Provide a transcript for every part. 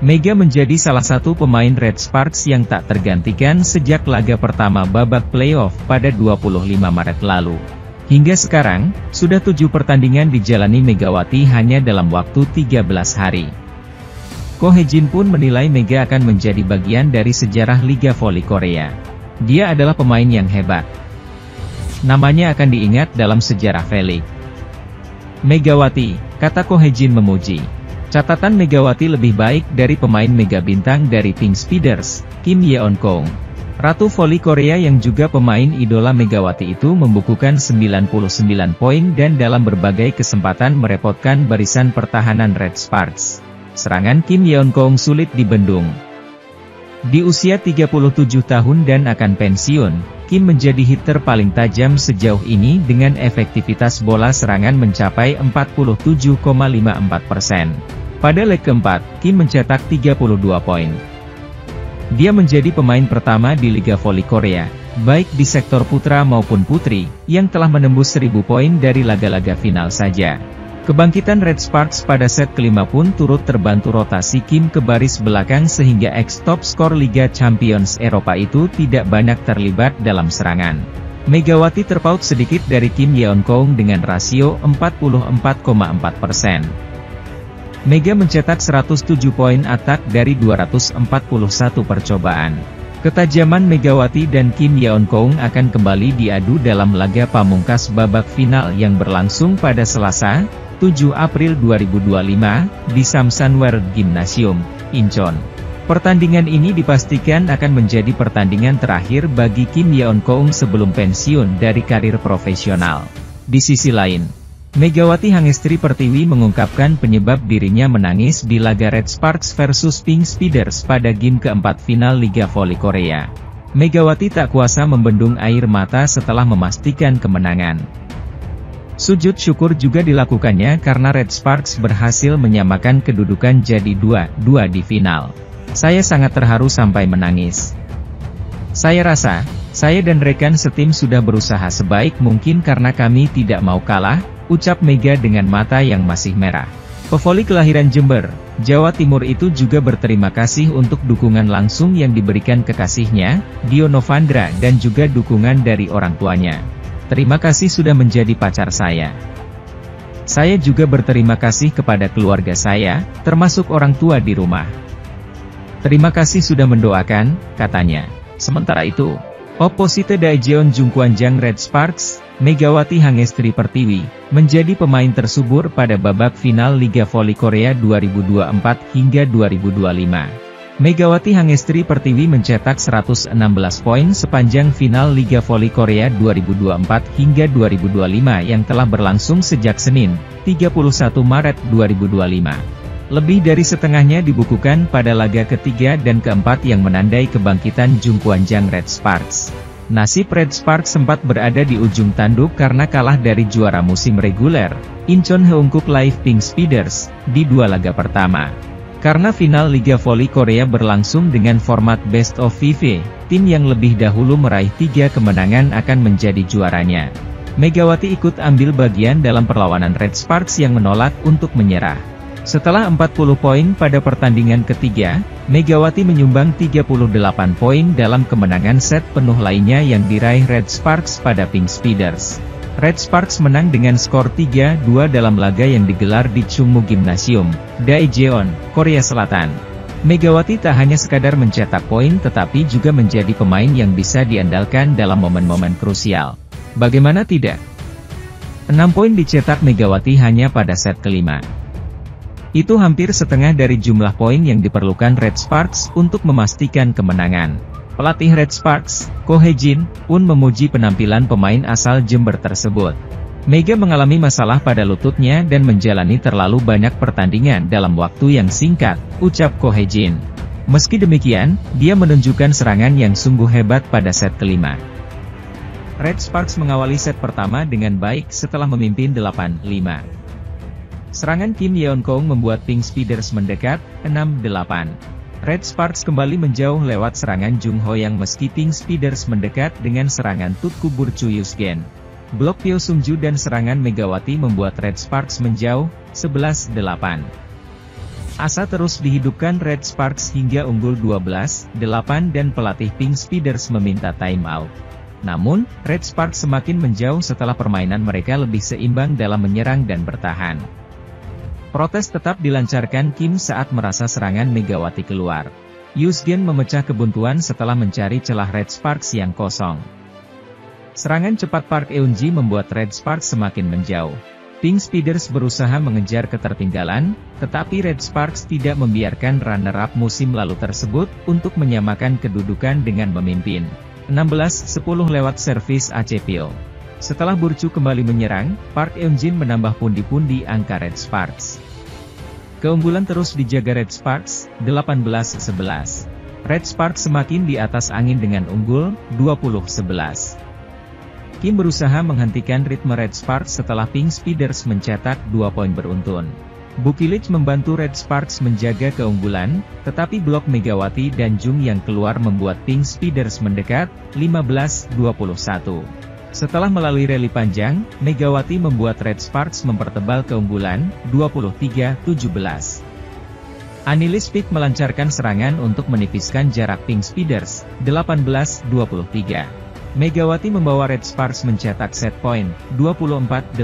Mega menjadi salah satu pemain Red Sparks yang tak tergantikan sejak laga pertama babak playoff pada 25 Maret lalu. Hingga sekarang, sudah 7 pertandingan dijalani Megawati hanya dalam waktu 13 hari. Ko Hye-jin pun menilai Mega akan menjadi bagian dari sejarah Liga Voli Korea. Dia adalah pemain yang hebat. Namanya akan diingat dalam sejarah V-League. Megawati, kata Ko Hye-jin memuji. Catatan Megawati lebih baik dari pemain mega bintang dari Pink Speeders, Kim Yeon-kong. Ratu Voli Korea yang juga pemain idola Megawati itu membukukan 99 poin dan dalam berbagai kesempatan merepotkan barisan pertahanan Red Sparks. Serangan Kim Yeon-kong sulit dibendung. Di usia 37 tahun dan akan pensiun, Kim menjadi hitter paling tajam sejauh ini dengan efektivitas bola serangan mencapai 47,54%. Pada leg keempat, Kim mencetak 32 poin. Dia menjadi pemain pertama di Liga Voli Korea, baik di sektor putra maupun putri, yang telah menembus 1000 poin dari laga-laga final saja. Kebangkitan Red Sparks pada set kelima pun turut terbantu rotasi Kim ke baris belakang sehingga ex-top skor Liga Champions Eropa itu tidak banyak terlibat dalam serangan. Megawati terpaut sedikit dari Kim Yeon-kong dengan rasio 44,4%. Mega mencetak 107 poin atak dari 241 percobaan. Ketajaman Megawati dan Kim Yeon-kong akan kembali diadu dalam laga pamungkas babak final yang berlangsung pada Selasa, 7 April 2025, di Samsan World Gymnasium, Incheon. Pertandingan ini dipastikan akan menjadi pertandingan terakhir bagi Kim Yeon-kong sebelum pensiun dari karir profesional. Di sisi lain, Megawati Hangestri Pertiwi mengungkapkan penyebab dirinya menangis di laga Red Sparks versus Pink Speeders pada game keempat final Liga Voli Korea. Megawati tak kuasa membendung air mata setelah memastikan kemenangan. Sujud syukur juga dilakukannya karena Red Sparks berhasil menyamakan kedudukan jadi 2-2 di final. Saya sangat terharu sampai menangis. Saya rasa, saya dan rekan setim sudah berusaha sebaik mungkin karena kami tidak mau kalah, ucap Mega dengan mata yang masih merah. Pevoli kelahiran Jember, Jawa Timur itu juga berterima kasih untuk dukungan langsung yang diberikan kekasihnya, Dio Novandra dan juga dukungan dari orang tuanya. Terima kasih sudah menjadi pacar saya. Saya juga berterima kasih kepada keluarga saya, termasuk orang tua di rumah. Terima kasih sudah mendoakan, katanya. Sementara itu, Opposite Daejeon Jungkwanjang Red Sparks, Megawati Hangestri Pertiwi, menjadi pemain tersubur pada babak final Liga Voli Korea 2024 hingga 2025. Megawati Hangestri Pertiwi mencetak 116 poin sepanjang final Liga Voli Korea 2024 hingga 2025 yang telah berlangsung sejak Senin, 31 Maret 2025. Lebih dari setengahnya dibukukan pada laga ketiga dan keempat yang menandai kebangkitan Jungkwanjang Red Sparks. Nasib Red Sparks sempat berada di ujung tanduk karena kalah dari juara musim reguler, Incheon Heungkuk Live Pink Speeders, di dua laga pertama. Karena final Liga Voli Korea berlangsung dengan format Best of 5, tim yang lebih dahulu meraih 3 kemenangan akan menjadi juaranya. Megawati ikut ambil bagian dalam perlawanan Red Sparks yang menolak untuk menyerah. Setelah 40 poin pada pertandingan ketiga, Megawati menyumbang 38 poin dalam kemenangan set penuh lainnya yang diraih Red Sparks pada Pink Speeders. Red Sparks menang dengan skor 3-2 dalam laga yang digelar di Chungmu Gymnasium, Daejeon, Korea Selatan. Megawati tak hanya sekadar mencetak poin tetapi juga menjadi pemain yang bisa diandalkan dalam momen-momen krusial. Bagaimana tidak? 6 poin dicetak Megawati hanya pada set kelima. Itu hampir setengah dari jumlah poin yang diperlukan Red Sparks untuk memastikan kemenangan. Pelatih Red Sparks, Ko Hye-jin, pun memuji penampilan pemain asal Jember tersebut. Mega mengalami masalah pada lututnya dan menjalani terlalu banyak pertandingan dalam waktu yang singkat, ucap Ko Hye-jin. Meski demikian, dia menunjukkan serangan yang sungguh hebat pada set kelima. Red Sparks mengawali set pertama dengan baik setelah memimpin 8-5. Serangan Kim Yeon-kong membuat Pink Speeders mendekat, 6-8. Red Sparks kembali menjauh lewat serangan Jung Ho yang meski Pink Speeders mendekat dengan serangan Tutkubur Chuyusgen. Blok Pyo Sungju dan serangan Megawati membuat Red Sparks menjauh, 11-8. Asa terus dihidupkan Red Sparks hingga unggul 12-8 dan pelatih Pink Speeders meminta time out. Namun, Red Sparks semakin menjauh setelah permainan mereka lebih seimbang dalam menyerang dan bertahan. Protes tetap dilancarkan Kim saat merasa serangan Megawati keluar. Yuzgen memecah kebuntuan setelah mencari celah Red Sparks yang kosong. Serangan cepat Park Eun-ji membuat Red Sparks semakin menjauh. Pink Speeders berusaha mengejar ketertinggalan, tetapi Red Sparks tidak membiarkan runner-up musim lalu tersebut untuk menyamakan kedudukan dengan memimpin. 16-10 lewat servis Acepil. Setelah Burcu kembali menyerang, Park Eun-jin menambah pundi-pundi angka Red Sparks. Keunggulan terus dijaga Red Sparks, 18-11. Red Sparks semakin di atas angin dengan unggul, 20-11. Kim berusaha menghentikan ritme Red Sparks setelah Pink Speeders mencetak 2 poin beruntun. Bukilic membantu Red Sparks menjaga keunggulan, tetapi blok Megawati dan Jung yang keluar membuat Pink Speeders mendekat, 15-21. Setelah melalui rally panjang, Megawati membuat Red Sparks mempertebal keunggulan, 23-17. Annelies Pick melancarkan serangan untuk menipiskan jarak Pink Speeders, 18-23. Megawati membawa Red Sparks mencetak set point, 24-18.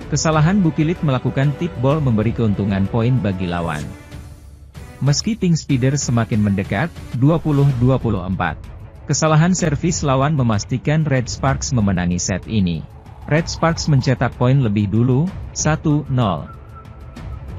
Kesalahan Bukilic melakukan tip ball memberi keuntungan poin bagi lawan. Meski Pink Speeders semakin mendekat, 20-24. Kesalahan servis lawan memastikan Red Sparks memenangi set ini. Red Sparks mencetak poin lebih dulu, 1-0.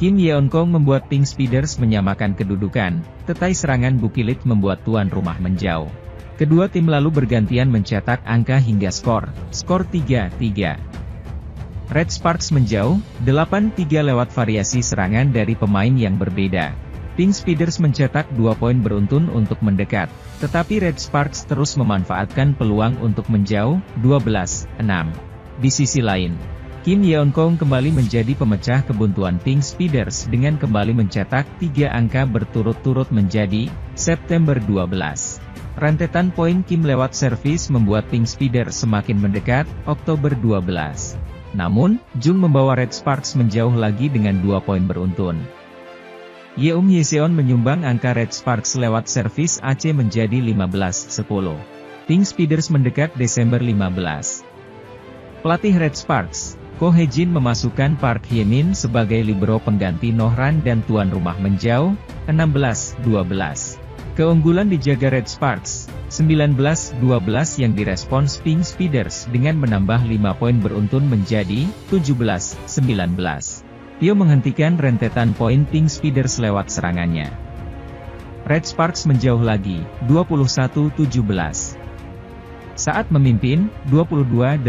Kim Yeon-kong membuat Pink Speeders menyamakan kedudukan, tetapi serangan Bukilic membuat tuan rumah menjauh. Kedua tim lalu bergantian mencetak angka hingga skor 3-3. Red Sparks menjauh, 8-3 lewat variasi serangan dari pemain yang berbeda. Pink Speeders mencetak 2 poin beruntun untuk mendekat, tetapi Red Sparks terus memanfaatkan peluang untuk menjauh, 12-6. Di sisi lain, Kim Yeon-kong kembali menjadi pemecah kebuntuan Pink Speeders dengan kembali mencetak 3 angka berturut-turut menjadi September 12. Rentetan poin Kim lewat servis membuat Pink Speeders semakin mendekat, Oktober 12. Namun, Jung membawa Red Sparks menjauh lagi dengan 2 poin beruntun. Yeum Hyeseon menyumbang angka Red Sparks lewat servis AC menjadi 15-10. Pink Speeders mendekat Desember 15. Pelatih Red Sparks, Ko Hye-jin memasukkan Park Hye-min sebagai libero pengganti Nohran dan tuan rumah menjauh, 16-12. Keunggulan dijaga Red Sparks, 19-12 yang direspons Pink Speeders dengan menambah 5 poin beruntun menjadi 17-19. Tio menghentikan rentetan poin Pink Speeders lewat serangannya. Red Sparks menjauh lagi, 21-17. Saat memimpin, 22-18.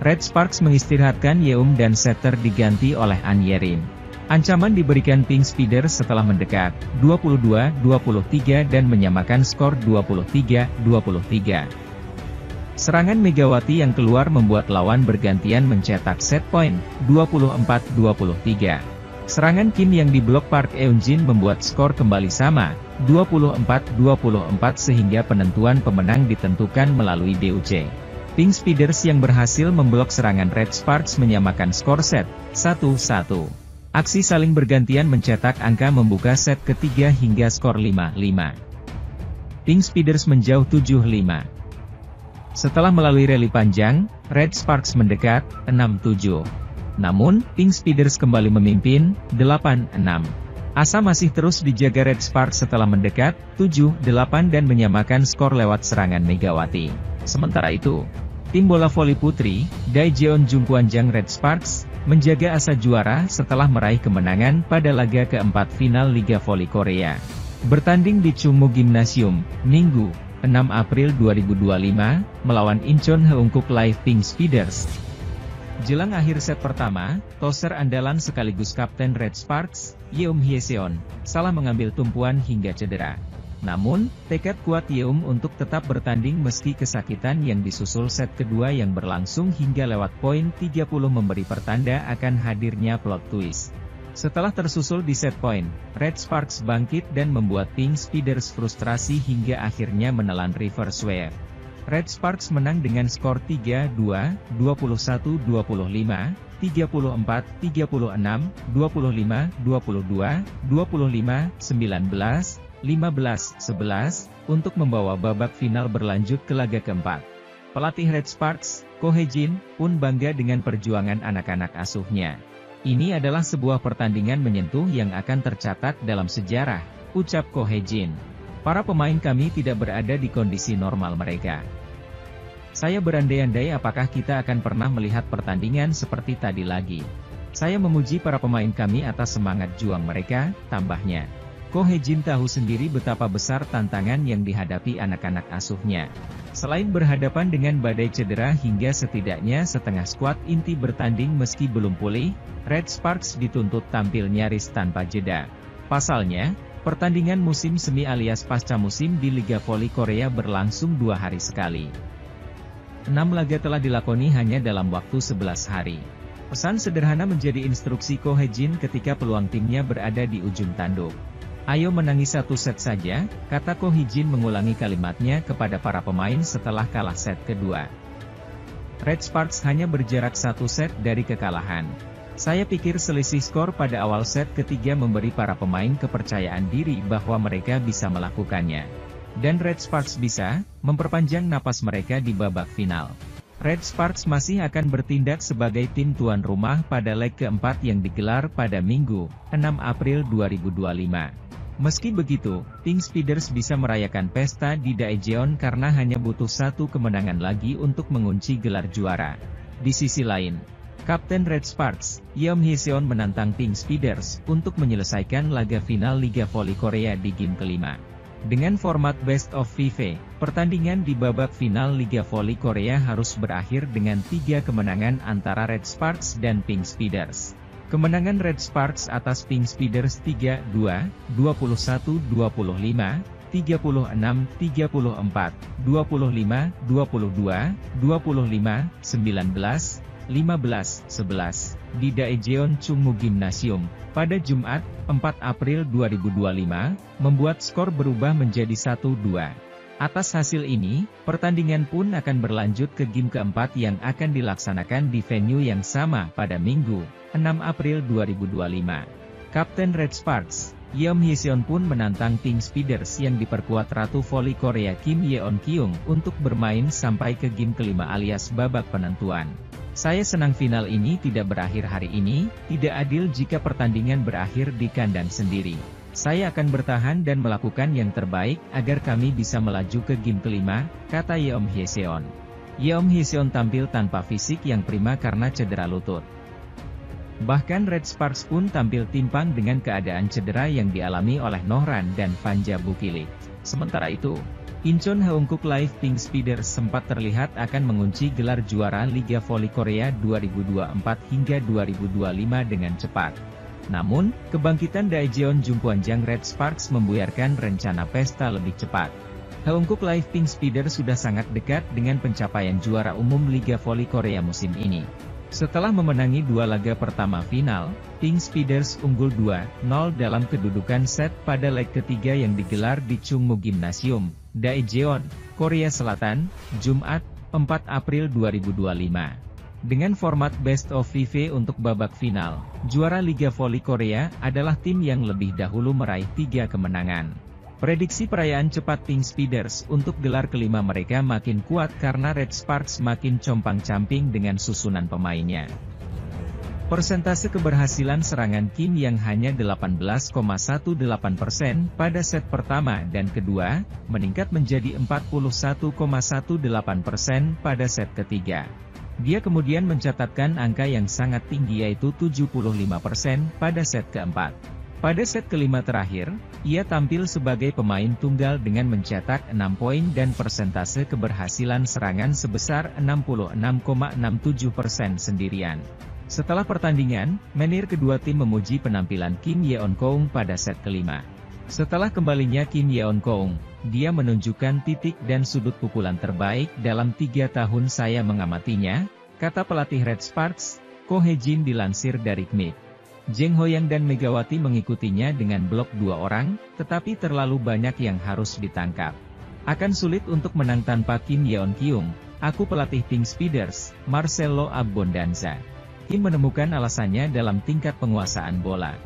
Red Sparks mengistirahatkan Yeum dan setter diganti oleh An Yerim. Ancaman diberikan Pink Speeders setelah mendekat, 22-23 dan menyamakan skor 23-23. Serangan Megawati yang keluar membuat lawan bergantian mencetak set point, 24-23. Serangan Kim yang diblok Park Eun-jin membuat skor kembali sama, 24-24 sehingga penentuan pemenang ditentukan melalui DUC. Pink Speeders yang berhasil memblok serangan Red Sparks menyamakan skor set, 1-1. Aksi saling bergantian mencetak angka membuka set ketiga hingga skor 5-5. Pink Speeders menjauh 7-5. Setelah melalui rally panjang, Red Sparks mendekat, 6-7. Namun, Pink Speeders kembali memimpin, 8-6. Asa masih terus dijaga Red Sparks setelah mendekat, 7-8 dan menyamakan skor lewat serangan Megawati. Sementara itu, tim bola voli putri, Daejeon Jungkwanjang Red Sparks, menjaga asa juara setelah meraih kemenangan pada laga keempat final Liga Voli Korea. Bertanding di Chungmu Gymnasium, Minggu, 6 April 2025, melawan Incheon Heungkuk Live Pink Speeders. Jelang akhir set pertama, toser andalan sekaligus kapten Red Sparks, Yeum Hyeseon, salah mengambil tumpuan hingga cedera. Namun, tekad kuat Yeum untuk tetap bertanding meski kesakitan yang disusul set kedua yang berlangsung hingga lewat poin 30 memberi pertanda akan hadirnya plot twist. Setelah tersusul di set point, Red Sparks bangkit dan membuat Pink Speeders frustrasi hingga akhirnya menelan reverse sweep. Red Sparks menang dengan skor 3-2, 21-25, 34, 36, 25, 22, 25, 19, 15, 11, untuk membawa babak final berlanjut ke laga keempat. Pelatih Red Sparks, Ko Hee-jin, pun bangga dengan perjuangan anak-anak asuhnya. Ini adalah sebuah pertandingan menyentuh yang akan tercatat dalam sejarah, ucap Ko Hee-jin. Para pemain kami tidak berada di kondisi normal mereka. Saya berandai-andai apakah kita akan pernah melihat pertandingan seperti tadi lagi. Saya memuji para pemain kami atas semangat juang mereka, tambahnya. Ko Hee-jin tahu sendiri betapa besar tantangan yang dihadapi anak-anak asuhnya. Selain berhadapan dengan badai cedera hingga setidaknya setengah skuad inti bertanding meski belum pulih, Red Sparks dituntut tampil nyaris tanpa jeda. Pasalnya, pertandingan musim semi alias pasca musim di Liga Voli Korea berlangsung 2 hari sekali. 6 laga telah dilakoni hanya dalam waktu 11 hari. Pesan sederhana menjadi instruksi Ko Hee-jin ketika peluang timnya berada di ujung tanduk. Ayo menangi satu set saja, kata Ko Hee-jin mengulangi kalimatnya kepada para pemain setelah kalah set kedua. Red Sparks hanya berjarak 1 set dari kekalahan. Saya pikir selisih skor pada awal set ketiga memberi para pemain kepercayaan diri bahwa mereka bisa melakukannya. Dan Red Sparks bisa memperpanjang napas mereka di babak final. Red Sparks masih akan bertindak sebagai tim tuan rumah pada leg keempat yang digelar pada Minggu, 6 April 2025. Meski begitu, Pink Speeders bisa merayakan pesta di Daejeon karena hanya butuh 1 kemenangan lagi untuk mengunci gelar juara. Di sisi lain, Kapten Red Sparks, Yeom Hee-seon menantang Pink Speeders untuk menyelesaikan laga final Liga Voli Korea di game kelima. Dengan format Best of 5, pertandingan di babak final Liga Voli Korea harus berakhir dengan 3 kemenangan antara Red Sparks dan Pink Speeders. Kemenangan Red Sparks atas Pink Speeders 3-2, 21-25, 36-34, 25-22, 25-19, 15-11, di Daejeon Chungmu Gymnasium, pada Jumat, 4 April 2025, membuat skor berubah menjadi 1-2. Atas hasil ini, pertandingan pun akan berlanjut ke game keempat yang akan dilaksanakan di venue yang sama pada Minggu, 6 April 2025. Kapten Red Sparks, Yeom Hee-seon pun menantang Pink Speeders yang diperkuat Ratu Voli Korea Kim Yeon-kyung untuk bermain sampai ke game kelima alias babak penentuan. Saya senang final ini tidak berakhir hari ini, tidak adil jika pertandingan berakhir di kandang sendiri. Saya akan bertahan dan melakukan yang terbaik agar kami bisa melaju ke game kelima, kata Yeom Hee-seon. Yeom Hee-seon tampil tanpa fisik yang prima karena cedera lutut. Bahkan Red Sparks pun tampil timpang dengan keadaan cedera yang dialami oleh Nohran dan Vanja Bukilik. Sementara itu, Incheon Haeungkook Live Pink Speeders sempat terlihat akan mengunci gelar juara Liga Voli Korea 2024 hingga 2025 dengan cepat. Namun, kebangkitan Daejeon Jungkwanjang Red Sparks membuyarkan rencana pesta lebih cepat. Haeungkook Live Pink Speeders sudah sangat dekat dengan pencapaian juara umum Liga Voli Korea musim ini. Setelah memenangi 2 laga pertama final, Pink Speeders unggul 2-0 dalam kedudukan set pada leg ketiga yang digelar di Chungmu Gymnasium, Daejeon, Korea Selatan, Jumat, 4 April 2025. Dengan format Best of 5 untuk babak final, juara Liga Voli Korea adalah tim yang lebih dahulu meraih 3 kemenangan. Prediksi perayaan cepat Pink Speeders untuk gelar kelima mereka makin kuat karena Red Sparks makin compang-camping dengan susunan pemainnya. Persentase keberhasilan serangan Kim yang hanya 18,18% pada set pertama dan kedua, meningkat menjadi 41,18% pada set ketiga. Dia kemudian mencatatkan angka yang sangat tinggi yaitu 75% pada set keempat. Pada set kelima terakhir, ia tampil sebagai pemain tunggal dengan mencetak 6 poin dan persentase keberhasilan serangan sebesar 66,67% sendirian. Setelah pertandingan, manajer kedua tim memuji penampilan Kim Yeon-kyung pada set kelima. Setelah kembalinya Kim Yeon-kyung, dia menunjukkan titik dan sudut pukulan terbaik dalam 3 tahun saya mengamatinya, kata pelatih Red Sparks, Ko Hee-jin dilansir dari KMIK. Jeng Hoyang dan Megawati mengikutinya dengan blok 2 orang, tetapi terlalu banyak yang harus ditangkap. Akan sulit untuk menang tanpa Kim Yeon-kyung, aku pelatih Pink Speeders, Marcelo Abbondanza. Kim menemukan alasannya dalam tingkat penguasaan bola.